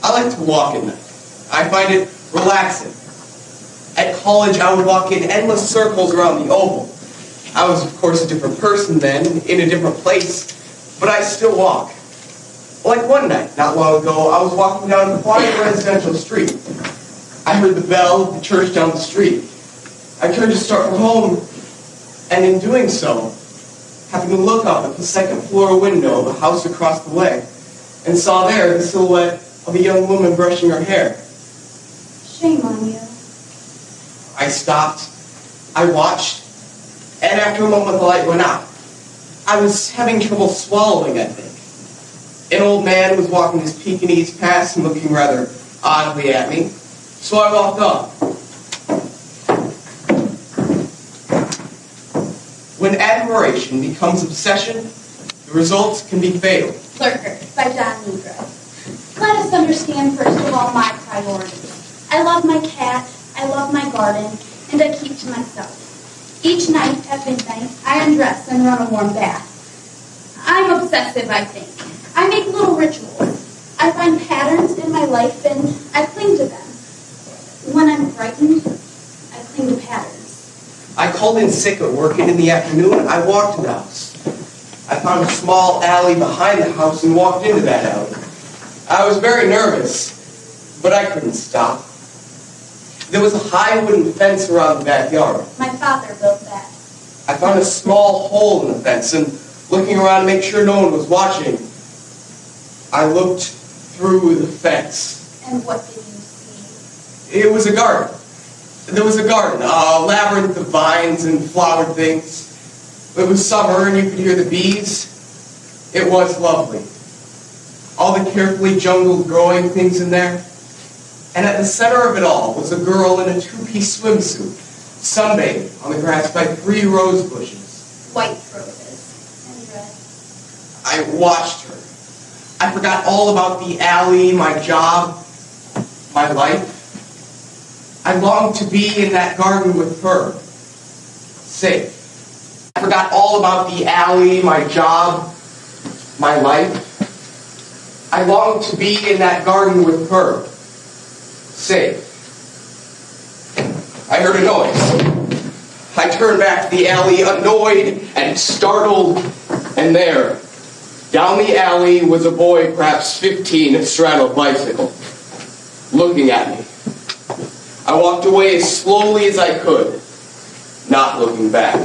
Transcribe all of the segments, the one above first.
I like to walk at night. I find it relaxing. At college, I would walk in endless circles around the oval. I was, of course, a different person then, in a different place, but I still walk. Like one night, not long ago, I was walking down a quiet residential street. I heard the bell of the church down the street. I turned to start for home, and in doing so, happened to look up at the second floor window of a house across the way, and saw there the silhouette of a young woman brushing her hair. Shame on you. I stopped, I watched, and after a moment the light went out. I was having trouble swallowing, I think. An old man was walking his Pekingese past and looking rather oddly at me, so I walked up. When admiration becomes obsession, the results can be fatal. Lurker by Nigro. Let us understand first of all my priorities. I love my cat, I love my garden, and I keep to myself. Each night at midnight, I undress and run a warm bath. I'm obsessive, I think. I make little rituals. I find patterns in my life and I cling to them. When I'm frightened, I cling to patterns. I called in sick at work, and in the afternoon, I walked to the house. I found a small alley behind the house and walked into that alley. I was very nervous, but I couldn't stop. There was a high wooden fence around the backyard. My father built that. I found a small hole in the fence, and looking around to make sure no one was watching, I looked through the fence. And what did you see? It was a garden. There was a garden, a labyrinth of vines and flowered things. It was summer and you could hear the bees. It was lovely. All the carefully jungled growing things in there. And at the center of it all was a girl in a two-piece swimsuit, sunbathing on the grass by 3 rose bushes. White roses and red. I watched her. I forgot all about the alley, my job, my life. I longed to be in that garden with her, safe. I forgot all about the alley, my job, my life. I longed to be in that garden with her, safe. I heard a noise. I turned back to the alley, annoyed and startled, and there, down the alley, was a boy, perhaps 15, astraddled a bicycle, looking at me. I walked away as slowly as I could, not looking back.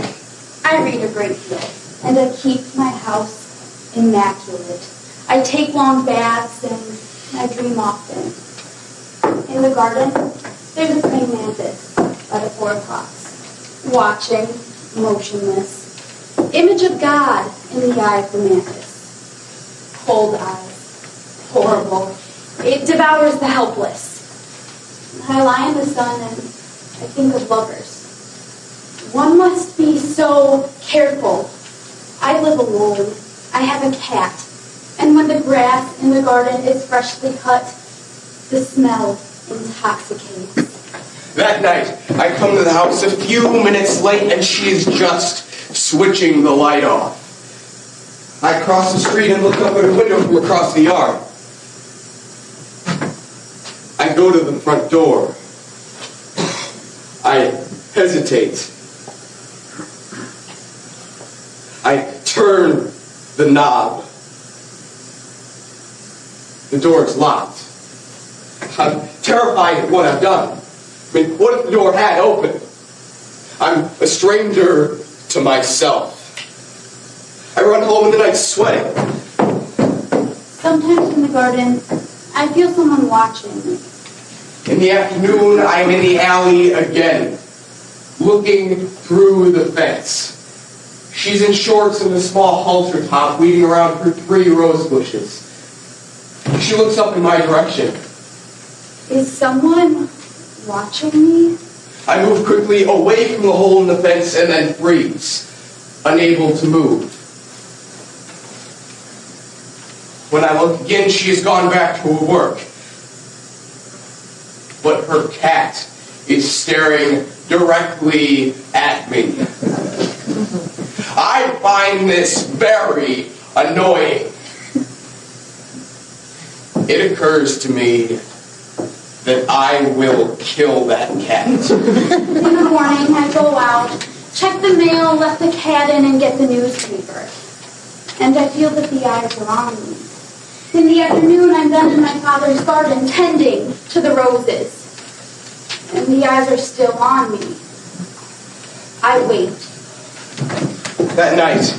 I read a great deal, and I keep my house immaculate. I take long baths, and I dream often. In the garden, there's a praying mantis by the 4 o'clocks, watching, motionless. Image of God in the eye of the mantis. Cold eyes, horrible. It devours the helpless. I lie in the sun and I think of lovers. One must be so careful. I live alone. I have a cat. And when the grass in the garden is freshly cut, the smell intoxicates. That night, I come to the house a few minutes late and she is just switching the light off. I cross the street and look up at a window from across the yard. I go to the front door. I hesitate. I turn the knob. The door is locked. I'm terrified at what I've done. I mean, what if the door had opened? I'm a stranger to myself. I run home in the night sweating. Sometimes in the garden, I feel someone watching me. In the afternoon, I'm in the alley again, looking through the fence. She's in shorts and a small halter top, weaving around her 3 rose bushes. She looks up in my direction. Is someone watching me? I move quickly away from the hole in the fence and then freeze, unable to move. When I look again, she has gone back to her work. But her cat is staring directly at me. I find this very annoying. it occurs to me that I will kill that cat. In the morning, I go out, check the mail, let the cat in, and get the newspaper. And I feel that the eyes are on me. In the afternoon, I'm down in my father's garden, tending to the roses. And the eyes are still on me. I wait. That night,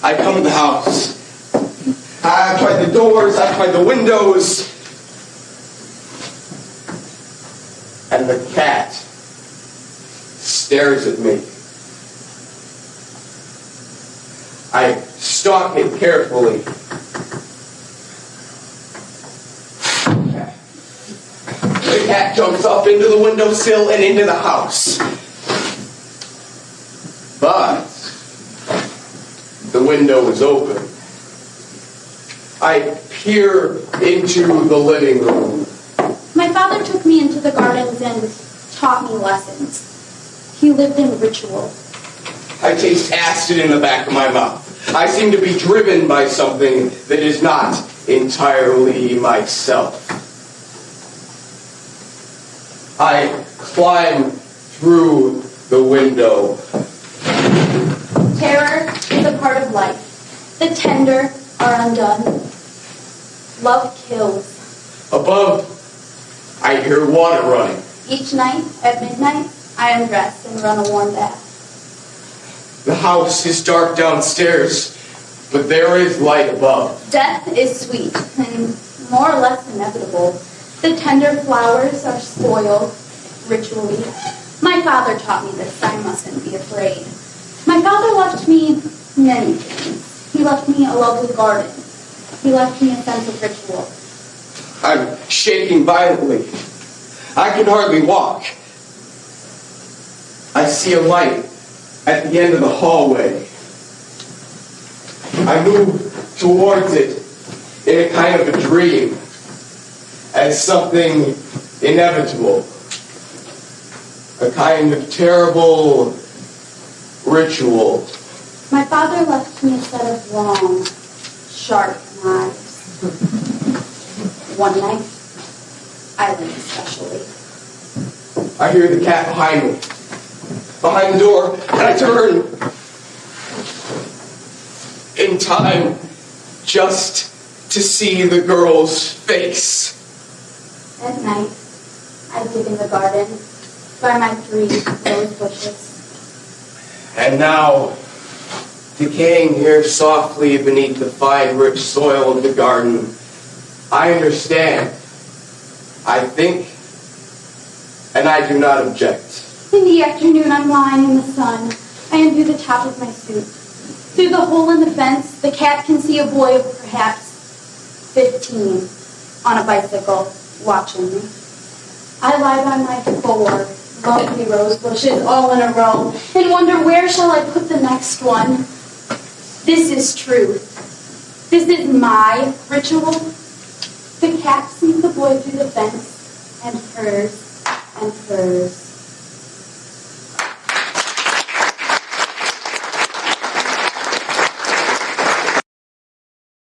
I come to the house. I tried the doors, I tried the windows. And the cat stares at me. I stalk it carefully. The cat jumps up into the windowsill and into the house. But the window is open. I peer into the living room. My father took me into the gardens and taught me lessons. He lived in ritual. I taste acid in the back of my mouth. I seem to be driven by something that is not entirely myself. I climb through the window. Terror is a part of life. The tender are undone. Love kills. Above, I hear water running. Each night, at midnight, I undress and run a warm bath. The house is dark downstairs, but there is light above. Death is sweet and more or less inevitable. The tender flowers are spoiled ritually. My father taught me this. I mustn't be afraid. My father left me many things. He left me a lovely garden. He left me a sense of ritual. I'm shaking violently. I can hardly walk. I see a light at the end of the hallway. I move towards it in a kind of a dream, as something inevitable. A kind of terrible ritual. My father left me a set of long, sharp knives. One knife, I learned especially. I hear the cat behind me, behind the door, and I turn in time just to see the girl's face. At night, I dig in the garden by my 3 rose bushes. And now, decaying here softly beneath the fine, rich soil of the garden, I understand. I think, and I do not object. In the afternoon, I'm lying in the sun. I undo the top of my suit. Through the hole in the fence, the cat can see a boy of perhaps 15 on a bicycle watching me. I lie by my 4 lovely rose bushes all in a row and wonder, where shall I put the next one? This is truth. This is my ritual. The cat sees the boy through the fence and purrs and purrs.